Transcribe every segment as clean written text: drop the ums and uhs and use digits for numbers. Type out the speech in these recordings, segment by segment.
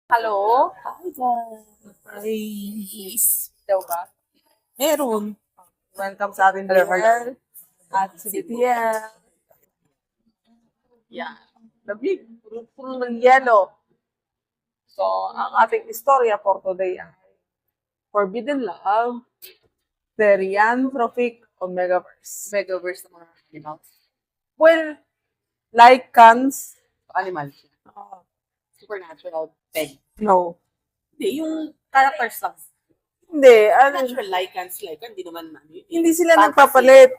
Hello? Hi guys! Daw ba? Meron. Welcome sa ating Hello, DL at si BTL. Yan. Lamig. Puro ng yelo. So, ang ating istorya for today ay Forbidden Love, the Rhianthropic Omegaverse. Megaverse ng mga animals. Well, Lycans, Animal siya. uh, Supernatural pet. no. Hindi, yung characters lang. Hindi, Natural lycans, hindi naman hindi sila Fantasy. nagpapalit.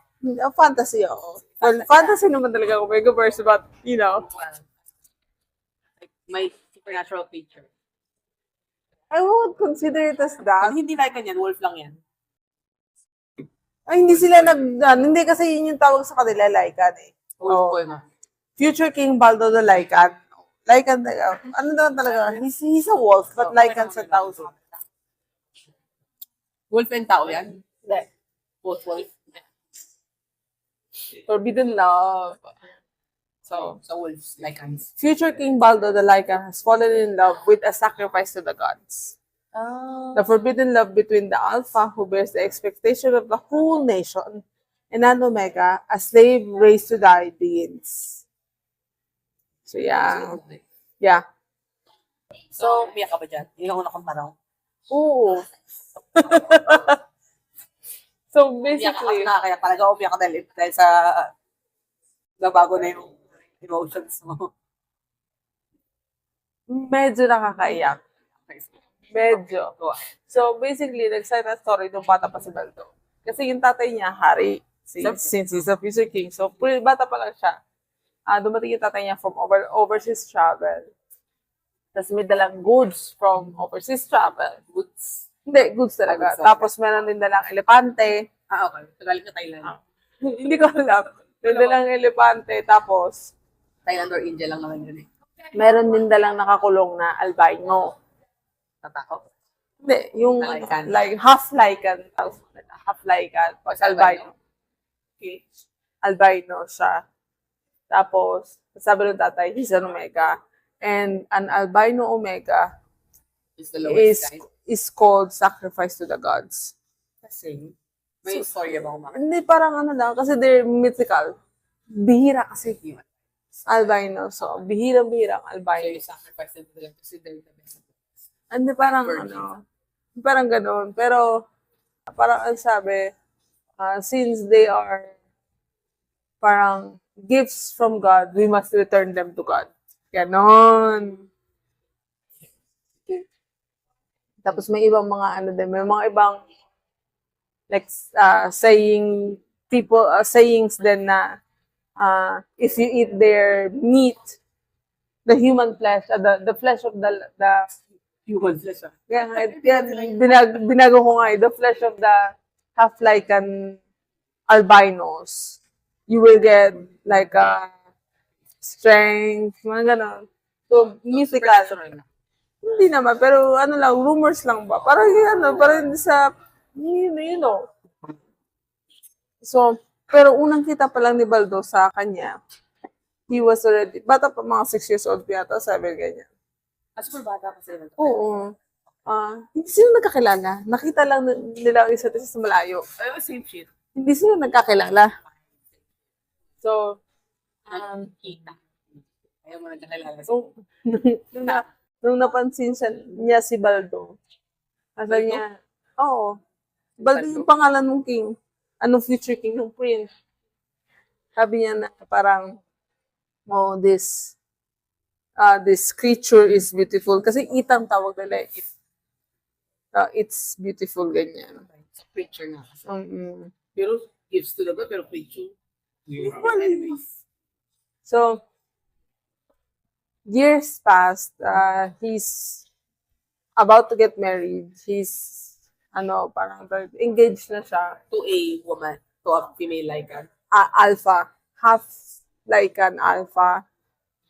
Fantasy, oo. Well, Fantasy. fantasy naman talaga ang Omegaverse, but, you know, Like, may supernatural creature. I would consider it as Pag that. hindi lycan yan, wolf lang yan. Ay, hindi sila hindi kasi yun yung tawag sa kanila, Lycan eh. Wolf po yun. Future King Baldo the Lycan. Lycan, ano naman talaga, he's a wolf, but Lycan sa tao. Wolf and tao yan? Hindi. Both wolf. Forbidden Love. So wolves, lycans. Future King Baldo the Lycan has fallen in love with a sacrifice to the gods. The forbidden love between the Alpha, who bears the expectation of the whole nation, and an Omega, a slave raised to die, begins. So, yeah. Yeah. So, umiyak ka ba dyan? Hindi ako nakamparaw. Oo. So, Umiyak ka basically, na, kaya talaga umiyak ka dahil sa nabago na yung emotions mo. medyo nakakaiyak. Medyo. So, basically, nag-side na story nung bata pa si Baldo. Kasi yung tatay niya, hari, since he's a future king. So, bata pa lang siya. Dumating yung tatay niya from overseas travel. Tapos may dalang goods from overseas travel. Goods. Hindi, goods talaga. Goods. Tapos meron din dalang elepante. Okay. Tagaling ka Thailand. Hindi ko alam. May dalang elepante. Tapos, Thailand or India lang naman yun eh. meron din dalang nakakulong na albino. Tatakot. Hindi, yung Lycan. like half Lycan. Half Lycan. Tapos albino. Okay. Albino siya. Tapos, sabi ng tatay, he's an Omega. And an albino Omega It's the lowest kind. is called sacrifice to the gods. Kasi, may story about mga Hindi, parang ano lang, kasi they're mythical. Bihira kasi. Albino. So, bihirang-bihirang So, albino. you sacrifice them to them kasi they're the best. Hindi, parang Virgin. parang ganun. Pero, parang ang sabi, since they are parang gifts from God, we must return them to God. Ganon. Tapos may ibang mga ano din, may mga ibang like sayings din na if you eat their meat, the human flesh, the flesh of the Human flesh ah. binago ko nga the flesh of the half-Lycan albinos, you will get like strength, mga ganon. So, mythical. Hindi naman, pero ano lang, rumors lang ba? Parang parang sa, you know. So, pero unang kita pa lang ni Baldo sa kanya, he was already, bata pa mga 6 years old yata, sabi ganyan. Super bata kasi. Oo. Hindi sila nagkakilala. Nakita lang nila ang isa't isa sa malayo. Same shit. Hindi sila nagkakilala. So, Kita. Ayaw mo nagkakilala. nung napansin niya si Baldo, sabi niya, oo, Baldo yung pangalan ng king. Anong future king ng prince? Sabi niya na parang, oh, this creature is beautiful. Kasi itang tawag nila. It's beautiful, ganyan. It's a creature nga. Mm-mm. Pero, gives to the God, pero creature. Anyways. So, years passed. He's about to get married. He's, parang engaged na siya. To a woman. To a female lycan. Alpha. Half Lycan Alpha.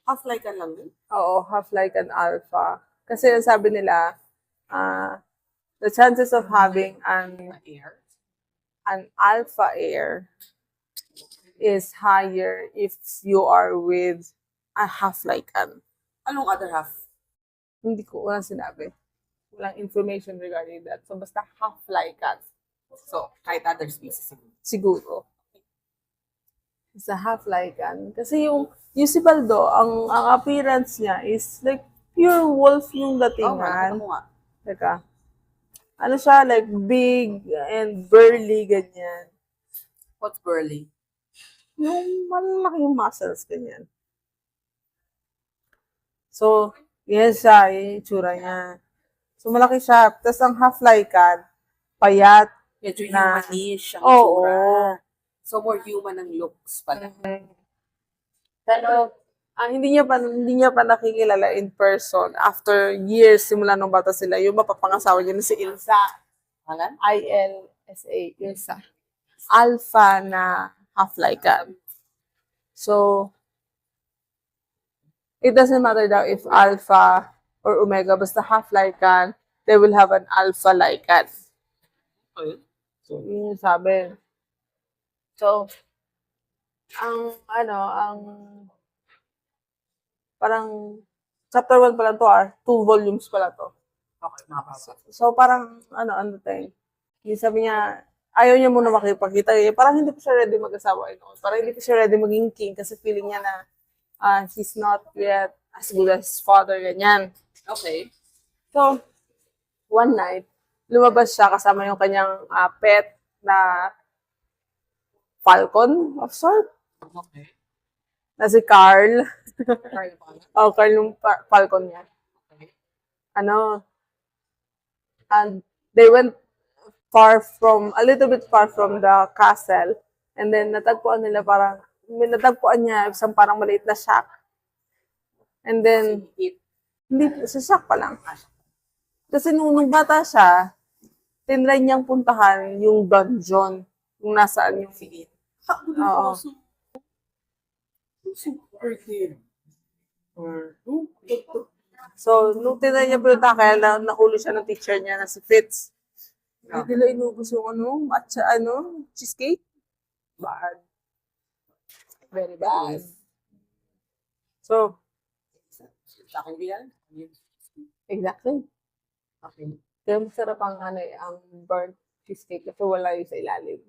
Half lycan lang din. Oo, half Lycan Alpha. Kasi ang sabi nila, the chances of having an alpha heir is higher if you are with a half Lycan. Anong other half? Hindi ko walang sinabi. Walang information regarding that. So, basta half lycan. So, kahit other species. Siguro. Sa half lycan. Kasi yung si Baldo, ang appearance niya is like pure wolf yung Oo, nakita datingan. ko nga. Teka. Ano siya, like big and burly, ganyan. What's burly? Yung malaking muscles, ganyan. So, yan siya, yung itsura niya. So, malaki siya. Tapos ang half lycan, payat. Medyo Na- humanish ang Oo. itsura. So, more human ang looks pala. Pero, hindi niya pa nakikilala in person after years simula nung bata sila. Yung mapapangasawa niya na si Ilsa. Alam? ILSA, Ilsa. Alpha na half lycan. So, it doesn't matter daw if alpha or omega, basta half lycan, they will have an alpha lycan. Okay. So, yun yung sabi. So, parang, chapter 1 pa lang to, 2 volumes pala to. Okay, makapasa. So, parang, ano tayo, yung sabi niya, ayaw niya muna makipagkita. Parang hindi pa siya ready mag-asawa. Parang hindi pa siya ready maging king kasi feeling niya na he's not yet as good as his father, ganyan. Okay. So, one night, lumabas siya kasama yung kanyang pet na falcon of sort, Okay. na si Carl. Carl pala. Carl yung falcon niya. Okay. And they went a little bit far from the castle. And then, natagpuan niya isang parang maliit na shack. And then, hindi, sa shack pa lang. Kasi nung bata siya, tinry niyang puntahan yung dungeon, kung nasaan yung Sige. Oo. Super kid. So, nung tinry niya punta, kaya nahuli siya ng teacher niya na si Fitz. Hindi nila inubos yung matcha, cheesecake. Bad. Very bad. So, Sa akin yan? exactly. Okay. Kaya masarap ang burnt cheesecake kasi wala yung sa ilalim.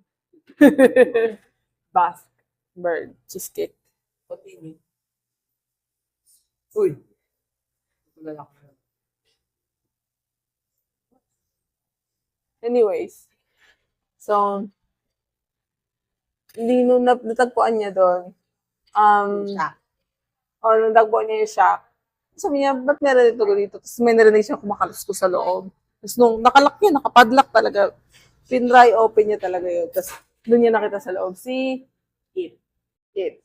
Basque burnt cheesecake. Continue. Uy. Tulala ko. Anyways, so, hindi nung natagpuan niya doon, natagpuan niya yung shack. Sabi niya, ba't meron dito? Tapos may narinig siya kumakalusko sa loob. Tapos nung nakalak yun, nakapadlock talaga, pinry open niya talaga yun. Tapos doon niya nakita sa loob si It.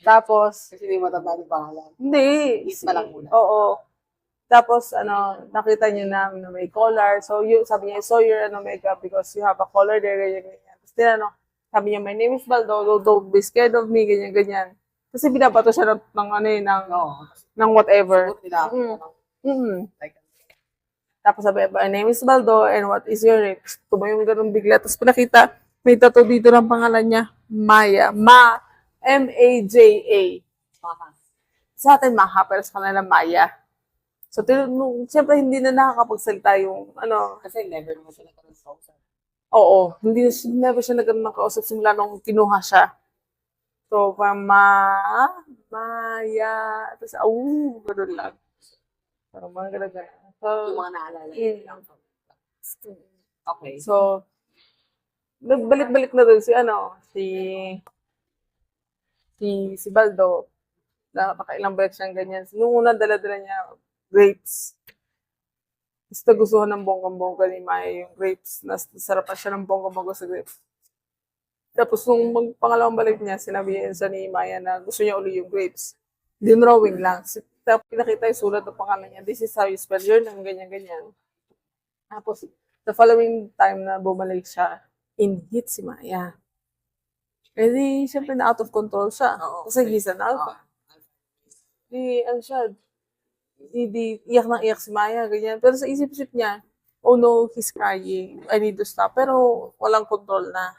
Tapos, Kasi hindi matanda yung pangalan. hindi. It pa lang muna. Oo. Tapos, nakita niya na may collar. So, sabi niya, so you're an omega because you have a collar there, ganyan. Tapos, sabi niya, my name is Baldo, don't be scared of me, ganyan. Kasi binabato siya ng whatever. Siguro nila. Like, Tapos sabi, my name is Baldo, and what is your name? Tumayong ganun bigla. Tapos pinakita, may tattoo dito ng pangalan niya, Maya. M-A-J-A. Sa atin, Maha, pero sa kanila, Maya. So, siyempre, hindi na nakakapagsalita yung, kasi never naman sila nagkaroon. Oo, never siya nagkaroon ng kausap simula nung kinuha siya. So, Maya, tapos, gano'n lang. Parang mga gano'n. So, Yung mga naalala niya. Okay. So, nagbalik-balik na doon si Baldo. Nakakailang balik siyang ganyan. Nung una, dala-dala niya grapes. Tapos nagustuhan ng bonggang-bongga ni Maya yung grapes. Nasarapan siya ng bonggang-bongga sa grapes. Tapos nung pangalawang balik niya, sinabi niya ni Maya na gusto niya uli yung grapes. Dinrawing lang. Tapos pinakita yung sulat ng pangalan niya. This is how you spell your name, ganyan-ganyan. Tapos, the following time na bumalik siya, in-hit si Maya. Eh di, syempre na out of control siya. Kasi he's an alpha. Iyak na iyak si Maya, ganyan. Pero sa isip-isip niya, oh no, he's crying. I need to stop. Pero walang control na.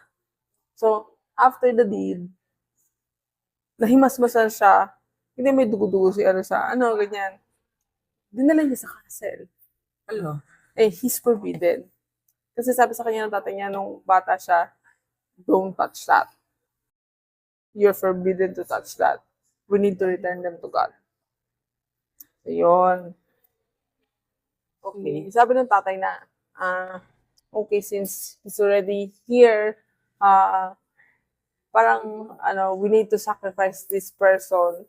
So, after the deed, nahimasmasan siya. Hindi may dugo-dugo si ganyan. dinala niya sa castle. Ano? He's forbidden. Kasi sabi sa kanya ng tatay niya nung bata siya, don't touch that. You're forbidden to touch that. We need to return them to God. Ayun. Okay. Sabi ng tatay na, okay, since he's already here, parang, we need to sacrifice this person,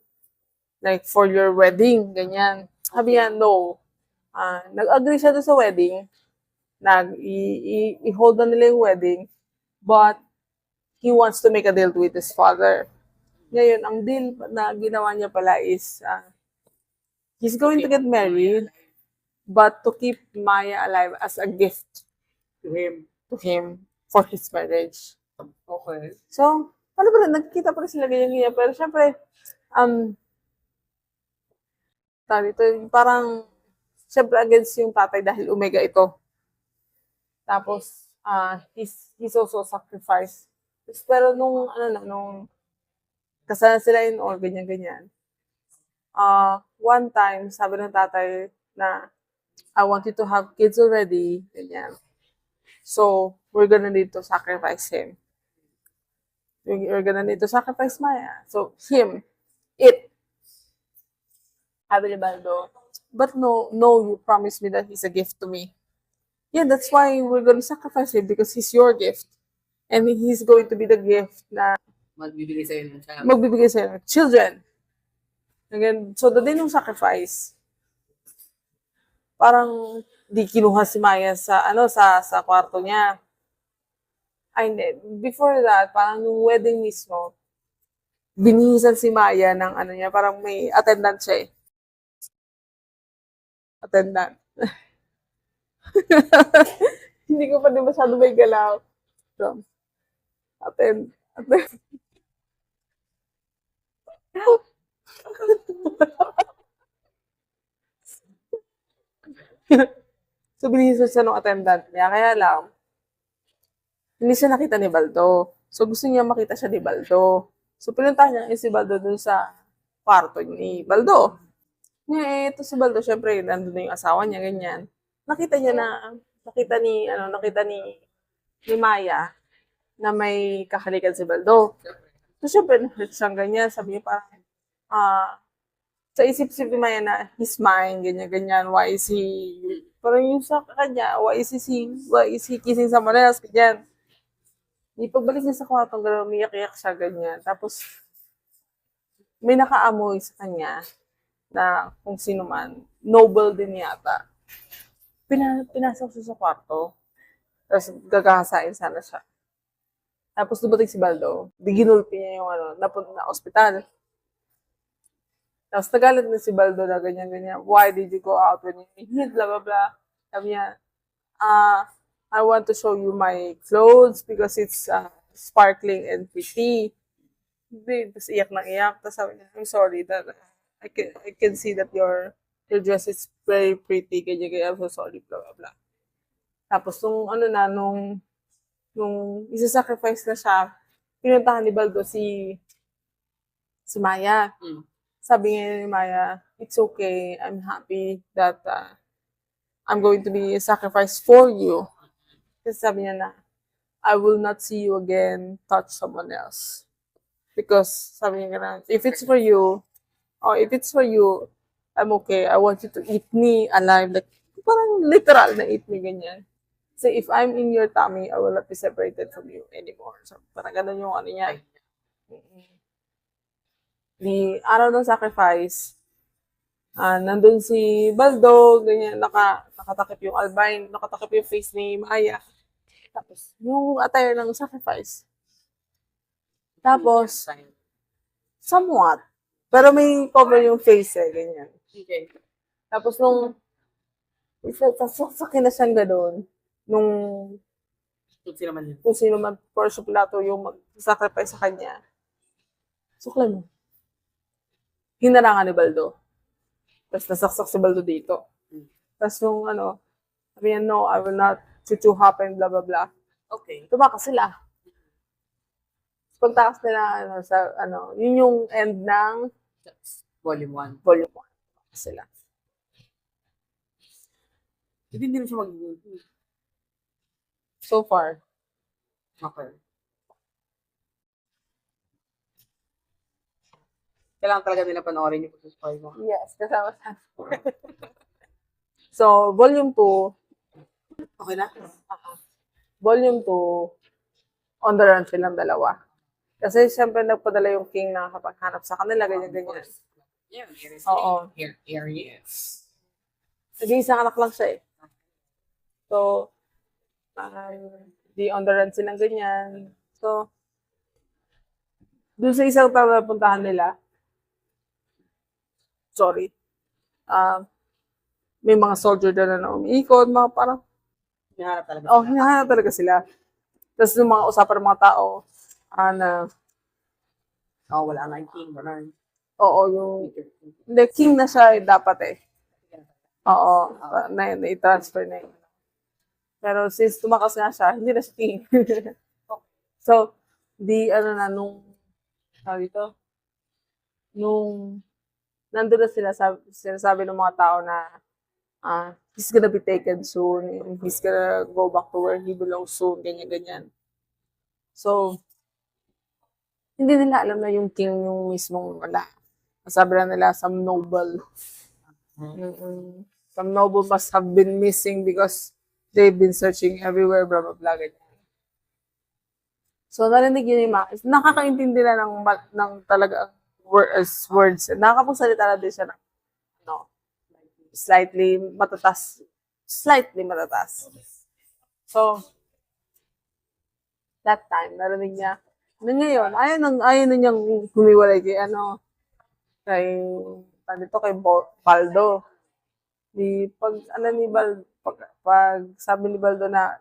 like, for your wedding, ganyan. Sabi niya, no. Nag-agree siya doon sa wedding, i-hold na nila yung wedding, but he wants to make a deal with his father. Ngayon, ang deal na ginawa niya pala is, he's going to get married, but to keep Maya alive as a gift To him. for his marriage. Okay. So, ano pa rin, nagkikita pa rin sila ganyan-ganyan. Pero syempre, parang, syempre against yung tatay dahil Omega ito. Tapos, he's also sacrificed. Pero nung kasal sila yun or ganyan-ganyan, one time, sabi ng tatay na, I want you to have kids already, ganyan. So, we're gonna need to sacrifice him. We're gonna need to sacrifice Maya. So, sabi ni Baldo, but no, you promised me that he's a gift to me. Yeah, that's why we're gonna sacrifice him because he's your gift. And he's going to be the gift na Magbibigay sa'yo ng child. magbibigay sa'yo ng children. Again, so the day ng sacrifice, parang di kinuha si Maya sa kwarto niya. Before that, parang nung wedding mismo, binihisan si Maya ng niya, parang may attendant siya eh. Attendant. Hindi ko pa din masyado may galaw. So, attend. So, binihisan siya ng attendant niya. Kaya lang, hindi siya nakita ni Baldo. So, gusto niya makita siya ni Baldo. So, pinuntahan niya si Baldo dun sa kwarto ni Baldo. Ito si Baldo, syempre, nandun na yung asawa niya, ganyan. Nakita ni Maya na may kakalikan si Baldo. So, syempre, siyang ganyan, sabi niya parang, sa isip-isip ni Maya na, he's mine, ganyan, why is he, parang yung sa kanya, why is he kissing someone else, ganyan. Di pagbalik niya sa kwarto, gano'n, umiyak-iyak siya, ganyan. Tapos, may nakaamoy sa kanya na kung sino man, noble din yata. Pinasok siya sa kwarto. Tapos, gagahasain sana siya. Tapos, dumating si Baldo. Di ginulpi niya yung napunta na ospital. Tapos, nagalit na si Baldo na ganyan. Why did you go out when you need, blah, blah, blah. Sabi niya, I want to show you my clothes because it's sparkling and pretty. Tapos iyak na iyak. Tapos sabi niya, I'm sorry that I can see that your dress is very pretty. Kaya I'm so sorry, blah, blah, blah. Tapos nung isa-sacrifice na siya, pinuntahan ni Baldo si Maya. Sabi niya ni Maya, it's okay. I'm happy that I'm going to be sacrificed for you. Kasi sabi niya na, I will not see you again touch someone else. Because sabi niya na, if it's for you, I'm okay. I want you to eat me alive. Like, parang literal na eat me, ganyan. So, if I'm in your tummy, I will not be separated from you anymore. So, parang ganun yung niya. Di araw ng sacrifice, nandun si Baldo, ganyan, nakatakip yung albine, nakatakip yung face ni Maya. Tapos, yung attire ng sacrifice. Tapos, somewhat. Pero may cover yung face eh, ganyan. Okay. Tapos nung sasakin na siyang gano'n, kung sino man Porcio Pilato yung mag-sacrifice sa kanya, suklay mo. Hinarangan ni Baldo. Tapos nasaksak si Baldo dito. Tapos nung sabi niya, no, I will not to happen, blah, blah, blah. Okay. Tumakas sila. Pagtakas nila, yun yung end ng Volume 1. Volume 1. Tumakas sila. Hindi din siya mag-good. So far. Okay. Kailangan talaga nila panoorin yung pag-spoil mo. Yes, kasama sa So, volume 2, Okay na? volume 2, on the run silang dalawa. Kasi siyempre nagpadala yung king na kapaghanap sa kanila, ganyan-ganyan. Yeah, here is Oo. Here he is. Nag-iisang anak lang siya eh. So, di on the run silang ganyan. So, doon sa isang tao na puntahan nila, sorry, may mga soldier doon na umiikot, mga parang, Hinahanap talaga oh, sila. hinahanap talaga sila. Tapos yung mga usapan ng mga tao, na, Oh, wala nga yung king. Wala. oo, yung, hindi, king na siya dapat eh. Oo, na-transfer na yun. Pero since tumakas nga siya, hindi na siya king. So, nung, sabi ito, nung, nandun na sila, sinasabi ng mga tao na, he's gonna be taken soon, he's gonna go back to where he belongs soon, ganyan-ganyan. So, hindi nila alam na yung king yung mismong wala. Sabi lang nila, some noble. Some noble must have been missing because they've been searching everywhere, blah, blah, blah, ganyan. So, narinig yun yung mga, nakakaintindi na ng talaga words. Nakakapagsalita na din siya ng, slightly matatas. So, that time, narinig niya. Ngayon, ayaw na niyang humiwalay kay Baldo. Pag sabi ni Baldo na,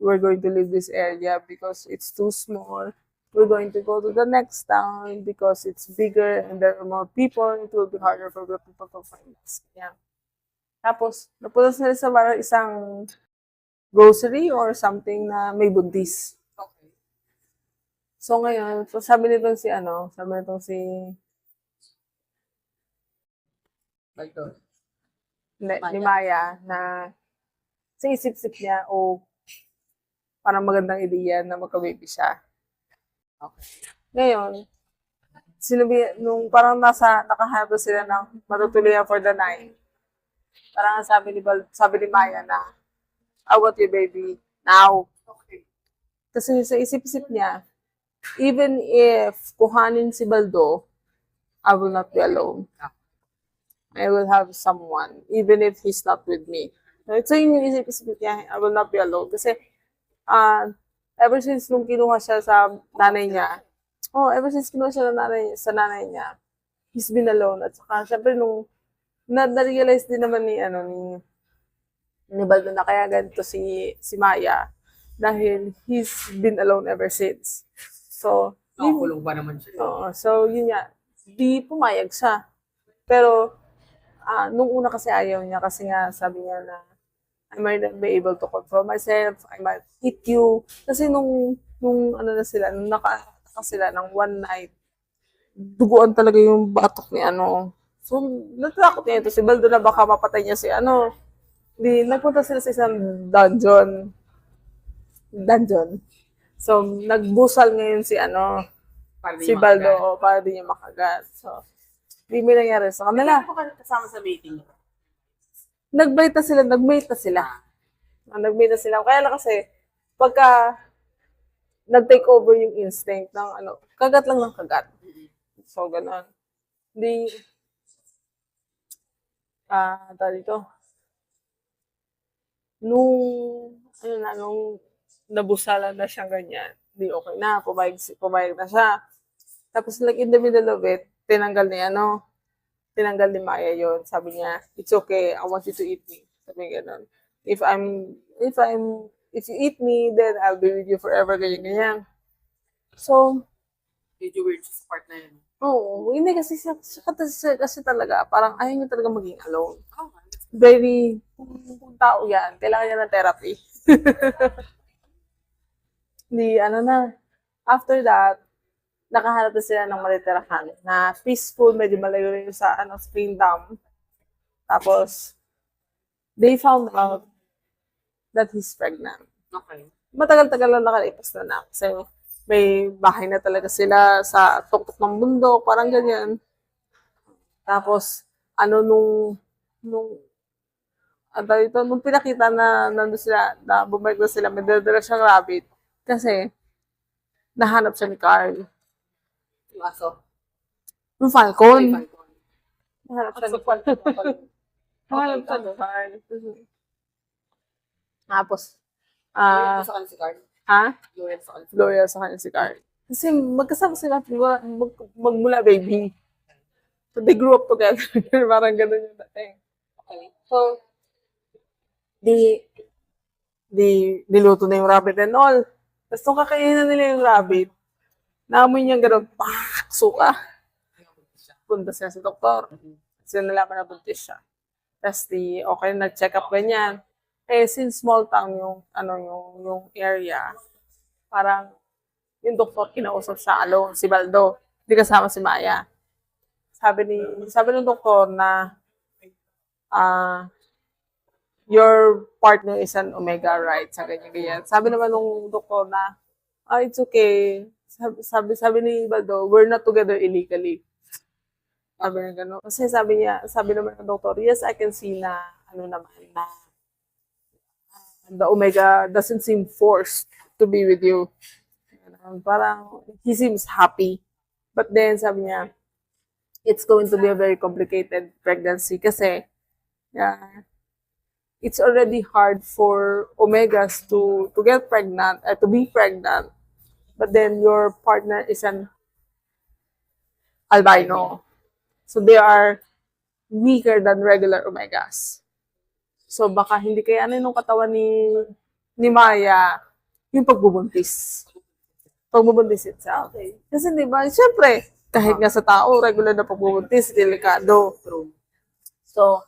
we're going to leave this area because it's too small. We're going to go to the next town because it's bigger and there are more people. It will be harder for the people to find us. Yeah. Tapos, napunta sila sa isang grocery or something na may buntis. Okay. So ngayon, sabi nitong si Baldo. ni Maya na sa isip-isip niya, parang magandang ideya na magka-baby siya. Okay. Ngayon, nung parang nakahanap na sila ng matutuloyan for the night, parang sabi ni Maya na, I want your baby now. Okay. Kasi sa isip-isip niya, even if kuhanin si Baldo, I will not be alone. I will have someone, even if he's not with me. So yun yung isip-isip niya, I will not be alone. Kasi, ever since nung kinuha siya sa nanay niya, sa nanay niya, he's been alone. At saka, syempre, nung na-realize din naman ni Baldo na kaya ganito si Maya dahil he's been alone ever since. So, Nakakulong pa naman siya. so yun nga, di pumayag siya. Pero, nung una kasi ayaw niya kasi nga sabi niya na I might not be able to control myself, I might hit you. Kasi nung nakaka sila ng one night, duguan talaga yung batok ni So, natakot niya ito si Baldo na baka mapatay niya si nagpunta sila sa isang dungeon. So, nagbusal ngayon si Baldo para di niya makagat. So, di may nangyari sa kanila. Ano ka kasama sa meeting? Nag-mate na sila. Kaya lang kasi, pagka nag-take over yung instinct ng kagat lang ng kagat. So, gano'n. Hindi, dito. Nung nabusalan na siyang ganyan, di okay na, pumayag na siya. Tapos, like, in the middle of it, tinanggal ni Maya yun. Sabi niya, it's okay, I want you to eat me. Sabi niya gano'n. If you eat me, then I'll be with you forever, ganyan. So, Medyo weird sa part na yun. hindi kasi kasi talaga, parang ayaw niya talaga maging alone. Oh, Very, kung tao yan, kailangan niya ng therapy. After that, nakahanap na sila ng malitirahan na peaceful, medyo malayo sa Spring Dam. Tapos, they found out that he's pregnant. Okay. Matagal-tagal na nakalipas na kasi may bahay na talaga sila sa tuktok ng bundok, parang ganyan. Tapos, nung nung pinakita na nandun sila, na bumalik na sila, may dala siyang rabbit. Kasi, nahanap siya ni Carl. Yung aso. Yung falcon. Ay, falcon. Nahanap siya ni Carl. Nahanap siya ni Carl. Tapos, Loyal sa kanya si Carl. ha? Loyal sa kanya. Loyal sa kanya si Carl. Kasi magkasama sila magmula baby. So, they grew up together. Parang ganun yung dating. Okay. So, niluto na yung rabbit and all. Tapos nung kakainin na nila yung rabbit, naamoy niya gano'n, suka. Punta siya sa doktor. Kasi nalaman na buntis siya. Tapos okay, nag-check up ganyan. Eh, since small town yung area, parang yung doktor kinausap siya alone, si Baldo. Hindi kasama si Maya. Sabi ng doktor na your partner is an omega, right? Sa ganyan. Sabi naman nung doktor na, it's okay. Sabi ni Baldo, we're not together illegally. Sabi niya gano'n. Kasi sabi naman ng doktor, yes, I can see na, na the omega doesn't seem forced to be with you. Parang, he seems happy. But then, sabi niya, it's going to be a very complicated pregnancy kasi, it's already hard for omegas to get pregnant, to be pregnant. But then your partner is an albino. So they are weaker than regular omegas. So baka hindi kaya nung katawan ni Maya yung pagbubuntis. Pagbubuntis itself. Okay. Kasi di ba, syempre, kahit nga sa tao, regular na pagbubuntis, delikado. So,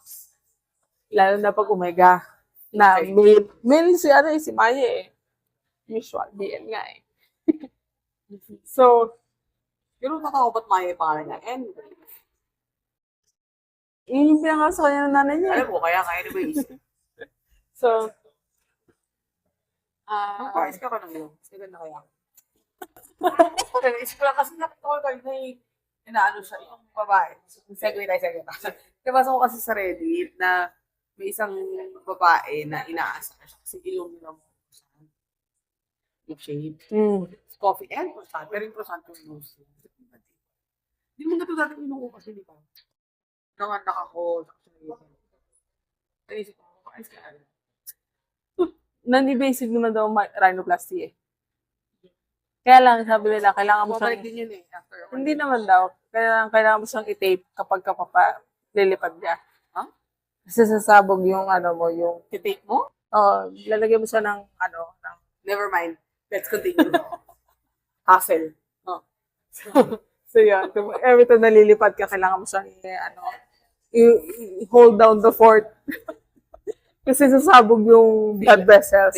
lalo na pag omega, na male si Maya eh. Usual, BN nga eh. So, Pero nakakabat Maya yung pangalan niya. Anyway. yun yung pinangalan sa kanya ng nanay niya. Alam mo, kaya anyways. So, Paris ka ng yun. Sige na kaya. Isip ko lang kasi nakita ko kayo na inaano siya, yung babae. Segue tayo. Nabasa ko kasi sa Reddit na may isang babae na inaasa na siya kasi ilumina mo yung shade. Coffee and croissant. Pero yung croissant yung nose. Hindi mo na ito dati inuho kasi di ba? Nanganak ako. Naisip ko, ayos ka agad. non-invasive naman daw rhinoplasty eh. Kaya lang, sabi nila, kailangan mo Babalik siyang, din yun eh. After a while. hindi naman daw, kailangan mo siyang i-tape kapag lilipad ka. Huh? Kasi sasabog yung yung, Titake mo? lalagyan mo siya ng Never mind. Let's continue. Hassle. Oh. So yun, every time nalilipad ka, kailangan mo siyang hold down the fort. Kasi sasabog yung blood vessels.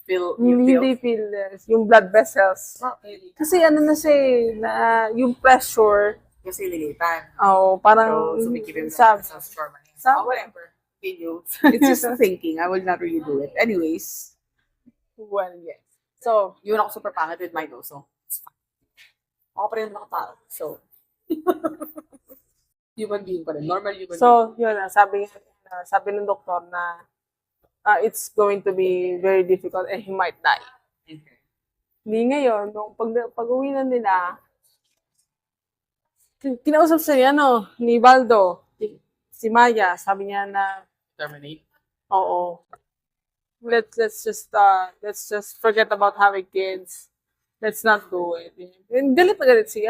Feel. Hindi feel yung blood vessels. Kasi na siya na yung pressure, Kasi lilitan. parang So sumikipin sa sa storm. whatever. Continue. It's just thinking. I will not really do it. Anyways, Well, yes. So, yun ako super pangit with my nose. So, it's fine. Ako pa rin nakatao. So, human being pa rin. Normal human being. so yun sabi ng doktor na it's going to be very difficult and he might die. Okay. Hindi ngayon, nung pag-uwi na nila, kinausap siya ni Baldo, si Maya, sabi niya na, Terminate. oo, let's just forget about having kids. Let's not do it. And galit na galit si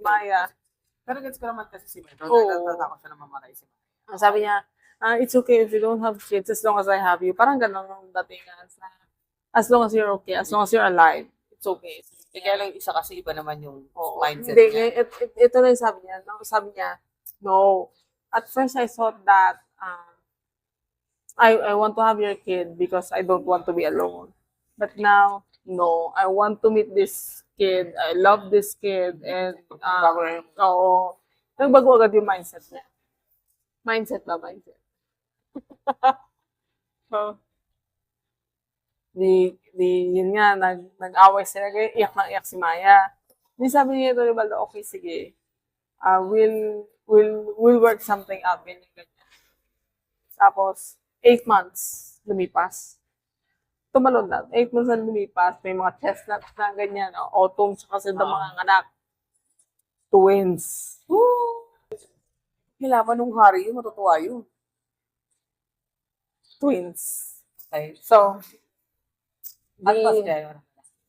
Maya. Pero gets ko naman kasi si Metro. Oo. Natatakot siya na mamatay si Metro. Sabi niya, it's okay if you don't have kids as long as I have you. Parang ganun ang dating as long as you're okay, as long as you're alive, it's okay. Kaya lang isa kasi iba naman yung Oo. mindset Hindi, niya. ito na yung sabi niya. Sabi niya, no. At first I thought that I want to have your kid because I don't want to be alone. But now, no. I want to meet this kid. I love this kid. And, Bago na yun. oo. Nagbago agad yung mindset niya. Mindset. So, Yun nga, nag-away sila, kaya iyak na iyak si Maya. Di sabi niya ito, Rivaldo, okay, sige. We'll work something out. Ganyan, ganyan. Tapos, 8 months lumipas. Tumalon na. 8 months na lumipas. May mga chestnuts na ganyan. Autumn, tsaka sila mga anak. Twins. Woo! Kailangan nung hari yun, matutuwa yun. Twins. Okay. So, Alphas di, kaya.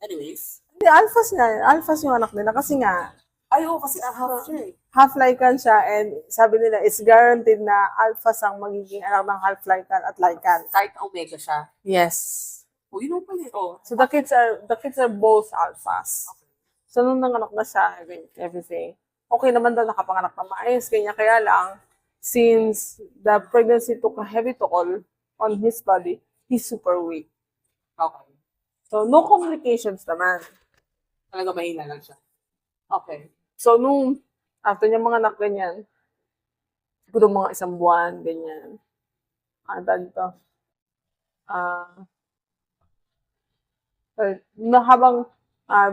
Anyways. di alphas nga. Alphas yung anak nila. Kasi nga, Ay, oo, kasi half siya eh. half-lycan siya and sabi nila, it's guaranteed na alphas ang magiging anak ng half-lycan at lycan. Kahit omega siya. Yes. O, yun pala eh. Oh. So the kids are both alphas. So nung nanganak na siya, everything, okay naman daw nakapanganak na maayos, kanya kaya lang, since the pregnancy took a heavy toll on his body, he's super weak. Okay. So no complications naman. Talaga mahina lang siya. Okay. So nung after niya manganak ganyan, siguro mga 1 buwan, ganyan. Dito. Na habang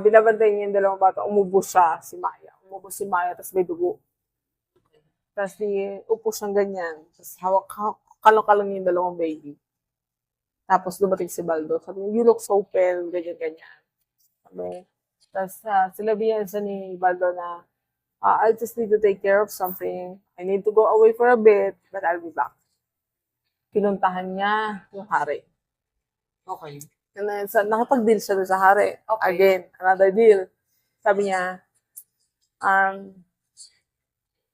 binabantay niya yung dalawang bata, umubos siya, si Maya. Umubos si Maya, tapos may dugo. Tapos upo siyang ganyan. Tapos kalong-kalong yung dalawang baby. Tapos dumating si Baldo. Sabi niya, you look so pale, ganyan-ganyan. Sabi, tapos sinabihan siya ni Baldo na, I just need to take care of something. I need to go away for a bit, but I'll be back. Pinuntahan niya yung hari. Okay. And then, nakapag-deal siya doon sa hari. Okay. Again, another deal. Sabi niya,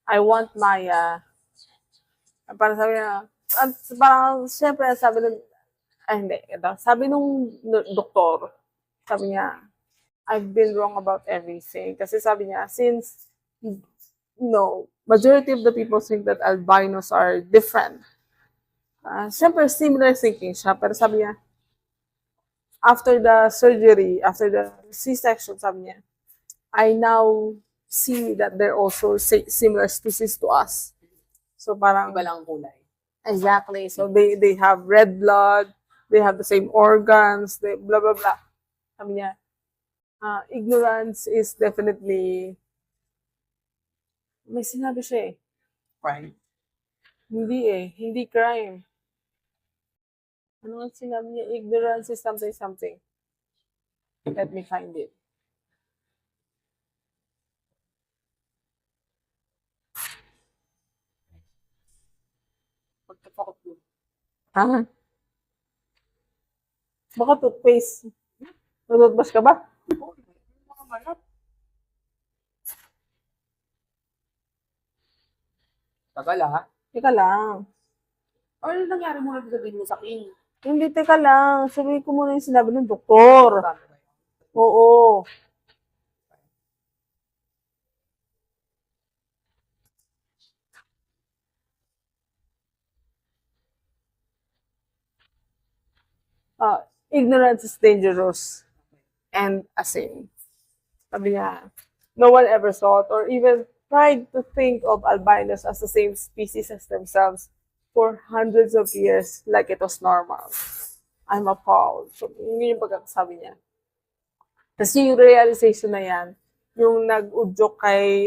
I want Maya. Parang sabi niya, parang siyempre sabi nung, hindi, ito. Sabi nung doktor, sabi niya, I've been wrong about everything. Kasi sabi niya, since, majority of the people think that albinos are different. Siyempre, similar thinking siya. Pero sabi niya, after the surgery, after the C-section, sabi niya, I now see that they're also similar species to us. So parang, Iba lang ang kulay. exactly. So they have red blood, they have the same organs, they blah blah blah. Sabi niya, ignorance is definitely, may sinabi siya eh. Right. Hindi crime. Ano ang sinabi niya? Ignorance is something. Let me find it. Pagkapakot mo. Baka toothpaste. Nag-toothbrush ka ba? Mga malat. Tagal ha? Teka lang. Ano nangyari mo na sabihin mo sa King? Hindi, teka lang. Sabihin ko muna yung sinabi ng doktor. Oo. Ignorance is dangerous and a sin. Sabi niya, no one ever thought or even tried to think of albinos as the same species as themselves for hundreds of years like it was normal. I'm appalled. So, yun yung pagkakasabi niya. Tapos yung realization na yan, yung nag-udyok kay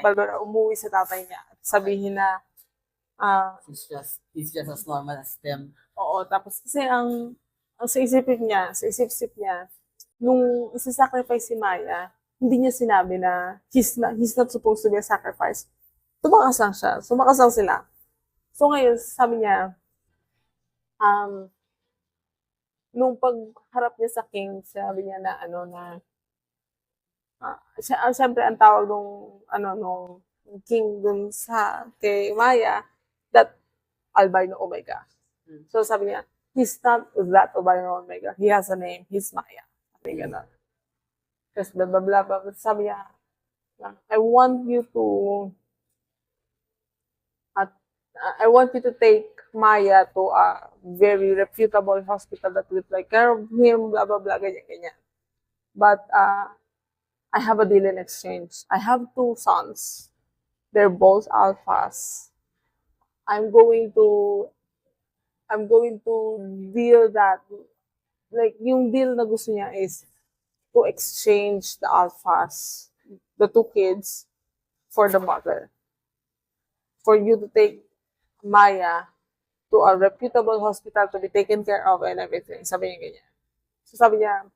Barbara, umuwi sa tatay niya at sabihin na, He's just as normal as them. oo, tapos kasi ang sa isip niya, nung isa-sacrifice si Maya, hindi niya sinabi na he's not supposed to be a sacrifice. Tumakas lang siya. Sumakas lang sila. So ngayon, sabi niya, nung pagharap niya sa king, sabi niya na siyempre ang tawag nung king dun kay Maya, that albino omega. So sabi niya, he's not that albino omega. He has a name. He's Maya. Sabi niya na. Tapos blah, blah, blah, blah. Sabi niya, I want you to take Maya to a very reputable hospital that will take care of him, blah, blah, blah, ganyan. But I have a deal in exchange. I have 2 sons. They're both alphas. I'm going to deal that like, yung deal na gusto niya is to exchange the alphas, the two kids, for the mother. For you to take Maya to a reputable hospital to be taken care of and everything. Sabi niya ganyan. So sabi niya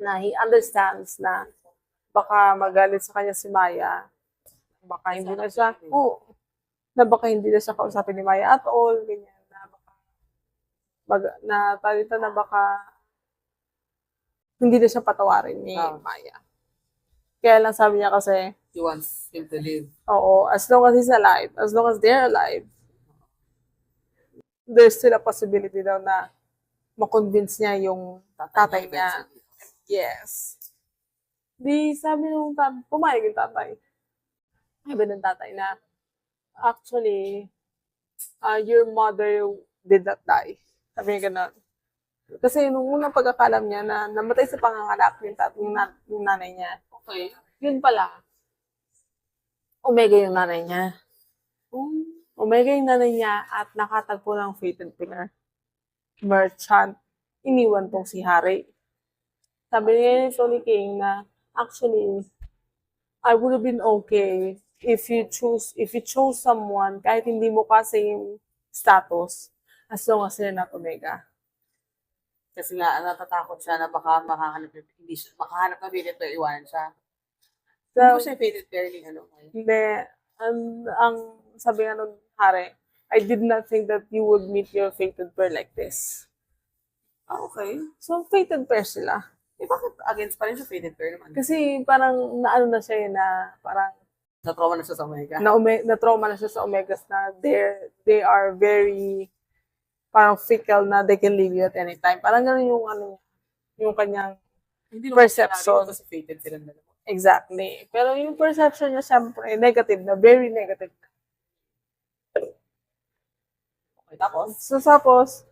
na he understands na baka magalit sa kanya si Maya. Baka hindi na siya, na baka hindi na siya kausapin ni Maya at all. Ganyan. Na baka, na baka hindi na siya patawarin ni Maya. Kaya lang sabi niya kasi, He wants him to live. oo, as long as he's alive, as long as they're alive, there's still a possibility daw na makonvince niya yung tatay niya. Yes. Di sabi nung pumayag yung tatay. Sabi ng tatay na, actually, your mother did not die. Sabi niya ganun. Kasi nung unang pagkakalam niya na namatay sa panganganak yung nanay niya. Okay. Yun pala. Omega yung nanay niya. Omega yung nanay niya at nakatagpo ng fated pair. Merchant. Iniwan tong si Harry. Sabi niya ni Tony King na, actually, I would have been okay if you chose someone kahit hindi mo ka same status as long as they're not Omega. Kasi nga, natatakot siya na baka makahanap na fated pair, iwanan siya. So, Hindi ko siya fated pair ni ano. hindi. Ang sabi nga nun, Harry, I did not think that you would meet your fated pair like this. Okay. So, fated pair sila. Bakit against pa rin siya fated pair naman? Kasi parang naano na siya na parang Na-trauma na siya sa Omega. na-trauma na siya sa Omegas na they are very parang fickle na they can leave you at any time. Parang gano'n yung kanyang Hindi perception. Kasi fated sila dalawa. Exactly. Pero yung perception niya, syempre, negative na. Very negative. Okay, tapos? So, tapos,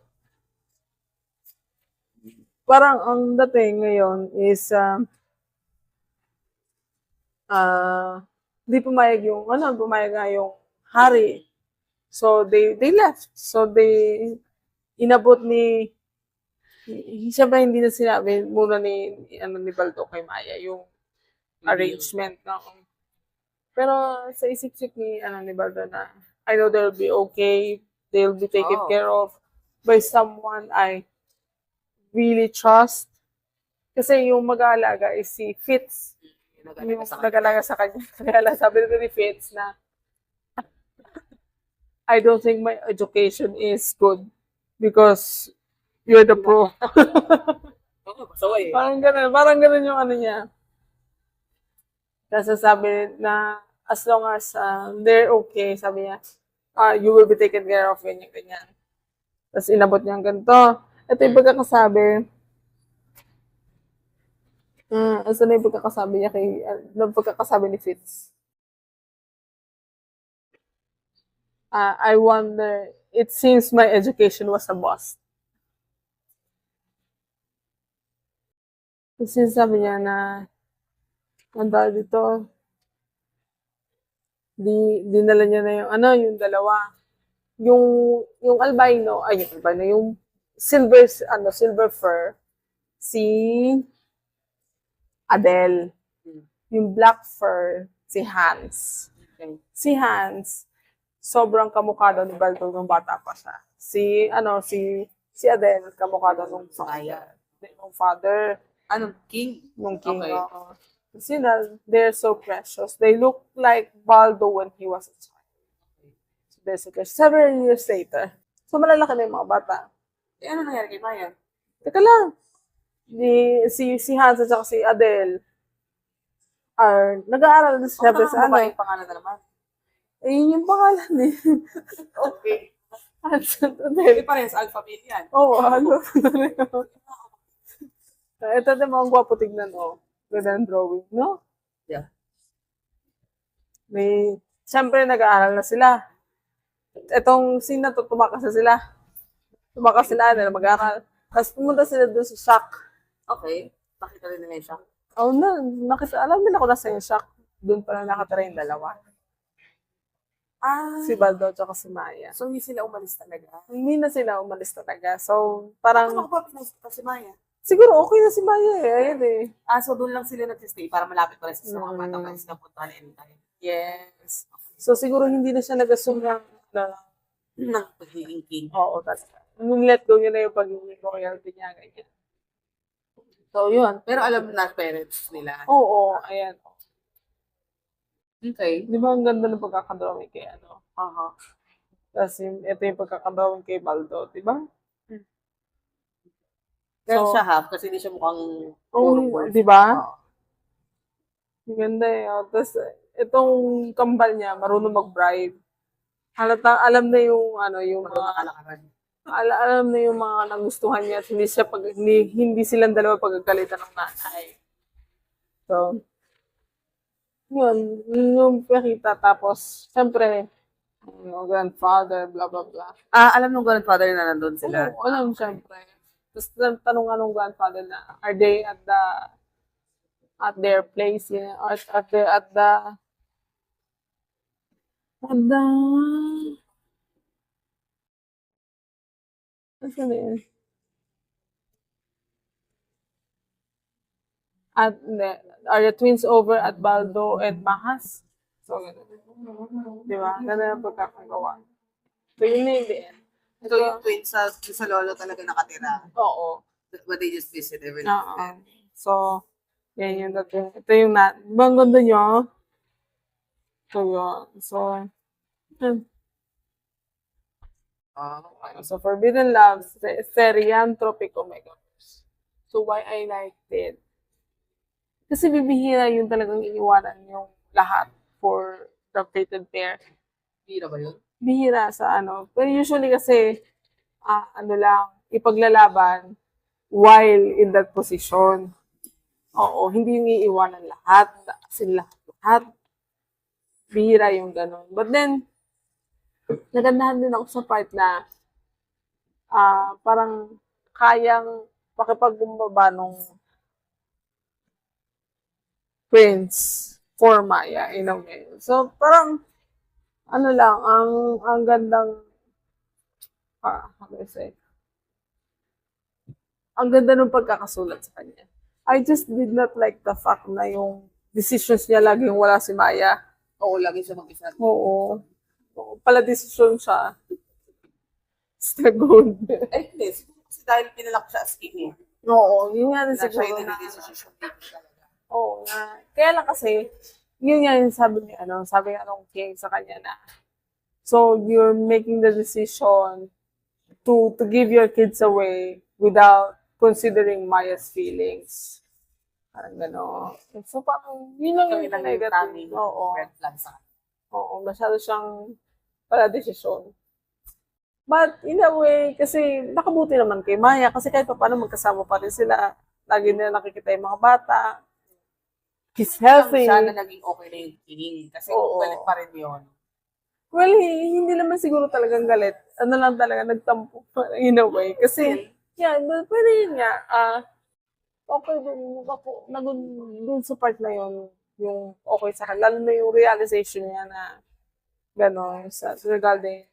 parang ang dating ngayon is, di pumayag pumayag nga yung Harry. So, they left. So, inabot siyempre hindi na sinabi muna ni Baldo kay Maya, yung arrangement na. Pero sa isip-isip ni Baldo na, I know they'll be okay, they'll be taken care of by someone I really trust. Kasi yung mag-aalaga is si Fitz, yung nag-aalaga sa kanya. Kaya lang sabi ni Fitz na, I don't think my education is good because you're the pro. Parang ganun yung ano niya. Kasi sabi na, as long as they're okay, sabi niya, you will be taken care of, ganyan. Tapos inabot niya ang ganito. Ito yung pagkakasabi. Asa na yung pagkakasabi niya pagkakasabi ni Fitz. I wonder, it seems my education was a bust. Kasi sabi niya na, ang dahil dito, dinala niya na yung dalawa. Yung albino, yung silver fur, si Adele. Yung black fur, si Hans. Okay. Si Hans, sobrang kamukha daw ni Baldo nung bata pa siya. Si Adele, kamukha daw nung father. Anong king? Nung king, Okay. oo. Kasi they're so precious. They look like Baldo when he was a child. So basically, several years later. So malalaki na yung mga bata. Ano nangyari kay Maya? Teka lang. Si Hans at saka si Adele nag-aaral na sila sa Yung pangalan na naman. Yun yung pangalan eh. Okay. Hans at Adele. Hindi pa rin sa alphabet yan. Oo, ito din mga gwapo tignan, Ganda ng drawing, no? Yeah. Siyempre, nag-aaral na sila. Itong scene na to, tumakas na sila. Tumakas sila na mag-aaral. Tapos pumunta sila doon sa shack. Okay. Nakita rin nila yung shack. Alam nila ko nasa yung shack. Doon pala nakatira yung dalawa. Si Baldo at si Maya. So, hindi sila umalis talaga. Hindi na sila umalis talaga. So, parang, Ano ko ba pinasok si Maya? siguro okay na si Maya eh. Ayun eh. So doon lang sila nagsistay para malapit pa rin sa mga bata pa rin sila puntahan anytime. Yes. So, siguro hindi na siya nag-assume na, Ng pagiging king. oo, tas, nung let go niya na yung pagiging royalty niya, ganyan. So, yun. Pero alam na parents nila. Oo, ayan. Okay. Di ba ang ganda ng pagkakadrawing kay ano? Aha. Tapos ito yung pagkakadrawing kay Baldo, di ba? Pero So, siya half kasi hindi siya mukhang Oo, puro di ba? Oo. Ang ganda eh. Oh. Tapos, itong kambal niya, marunong mag-bribe. Halata, alam na yung, ano, yung Marunong mga, kalakaran. alam na yung mga nagustuhan niya at hindi silang dalawa pagkagalitan ng nanay. So, yun yung pakita. Tapos, syempre, grandfather, blah, blah, blah. Alam nung grandfather na nandun sila. Oo, alam, syempre. Tapos, tanong nga nung grandfather na, are they at their place, or Nasaan na yun? Are the twins over at Baldo and Mahas? So, ganun. Di ba? Ganun ang pagkakagawa. So, yun na yung end. So yung twins sa lolo talaga nakatira. Oo. But they just visit every now and then. So, yan yung dating. Ito yung di ba ang ganda nyo? So, yun. So, yun. So, Forbidden Love, Serian Tropico Megaverse. So, why I liked it? Kasi bibihira yung talagang iniwanan yung lahat for the fated pair. Bira ba yun? Bihira sa ano. Pero usually kasi, ano lang, ipaglalaban while in that position. Oo, hindi yung iiwanan lahat. As in lahat. Bihira yung ganun. But then, nagandahan din ako sa part na parang kayang pakipagbumbaba nung prince for Maya in a way. So, parang, ano lang, ang gandang, how do I say? Ang ganda ng pagkakasulat sa kanya. I just did not like the fact na yung decisions niya laging wala si Maya. Oo, lagi siya mag-isa. Oo. Pala decision siya. Still good. Hindi. Kasi dahil pinalak siya as king eh. Oo, yun nga din Na siya siguro yung na. nag-decision talaga. Oo nga. Kaya lang kasi, yun nga yung sabi ni sabi nga nung king sa kanya na, so you're making the decision to give your kids away without considering Maya's feelings. Parang gano'n. So parang, yun lang yung negative. Oo. Red flag sa kanya. Oo, masyado siyang pala desisyon. But in a way, kasi nakabuti naman kay Maya kasi kahit pa paano magkasama pa rin sila. Lagi nila nakikita yung mga bata. He's healthy. Siya na naging okay na yung king. Kasi Oo. galit pa rin yun. Well, hindi naman siguro talagang galit. Ano lang talaga, nagtampo in a way. Kasi, pero yun nga, okay dun sa part na yun, yung okay sa akin. Lalo na yung realization niya na gano'n, sa regarding,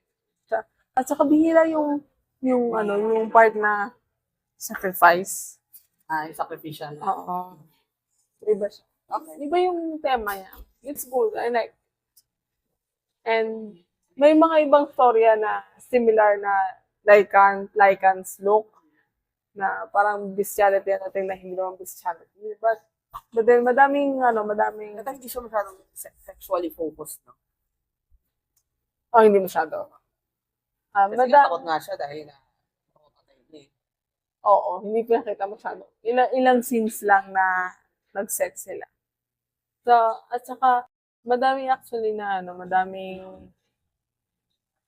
at saka bihira yung part na sacrifice. Yung sacrificial. Oo. Iba siya. Okay. Iba yung tema niya. It's good. I like. And may mga ibang storya na similar na Lycan's look na parang bestiality natin na hindi naman bestiality. But then madaming. At hindi siya masyadong sexually focused, no? Hindi masyado. Kasi takot nga siya dahil na makapatay niya. Oo, hindi pinakita masyado. Ilang scenes lang na nag-set sila. So, at saka, madaming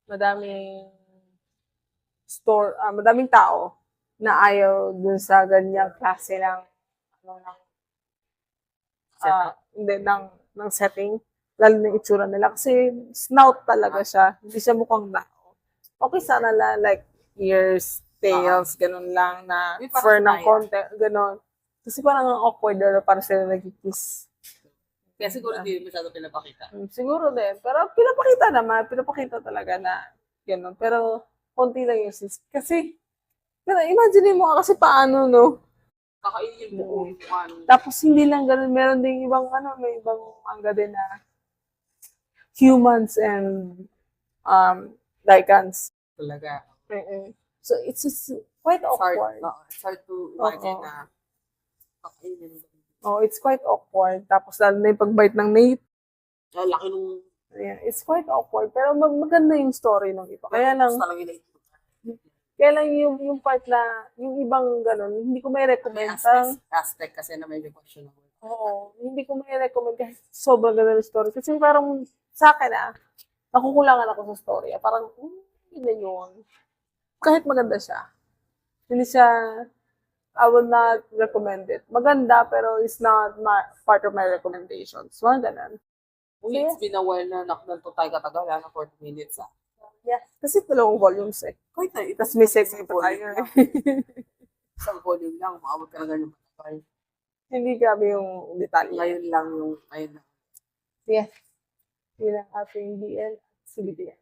madaming tao na ayaw dun sa ganyang klase ng, ng setting. Lalo na yung itsura nila. Kasi snout talaga siya. Hindi siya mukhang tao. Okay sana like ears, tails, ganun lang na fur ng konti, ganun. Kasi parang ang awkward na parang sila nag-kiss. Kaya siguro hindi masyado pinapakita. Siguro din. Pero pinapakita talaga na gano'n. Pero konti lang yung sis. Kasi, pero imagine mo kasi paano, no? Kakainin yung buo. Tapos hindi lang ganun, meron ding ibang may ibang manga din na humans and lichens. Talaga. So it's quite It's hard, awkward. it's hard to imagine Oo. na kakainin yung Oh, it's quite awkward. Tapos lalo na yung pagbite ng Nate. laki nung Ayan, it's quite awkward. Pero maganda yung story ng iba. Kaya lang, talagang ina-eat. yung part na, yung ibang ganun, hindi ko may May recommend. aspect kasi na medyo questionable. Oo, hindi ko may recommend kasi sobrang ganda ng story. Kasi parang sa akin nakukulangan ako sa story. Parang, yun yun. Kahit maganda siya. Hindi siya, I will not recommend it. Maganda, pero it's not part of my recommendations. Mga ganun. Uy, it's been a while na naknanto tayo katagal, na 40 minutes Yeah. Kasi 2 volumes eh. Kahit na, Tapos may segment pa tayo eh. Isang volume lang, maabot ka na ganyan matagal. Hindi grabe yung detalye. Ngayon lang yung, ayun lang. Yes. Yun ang ating DL. CBTL.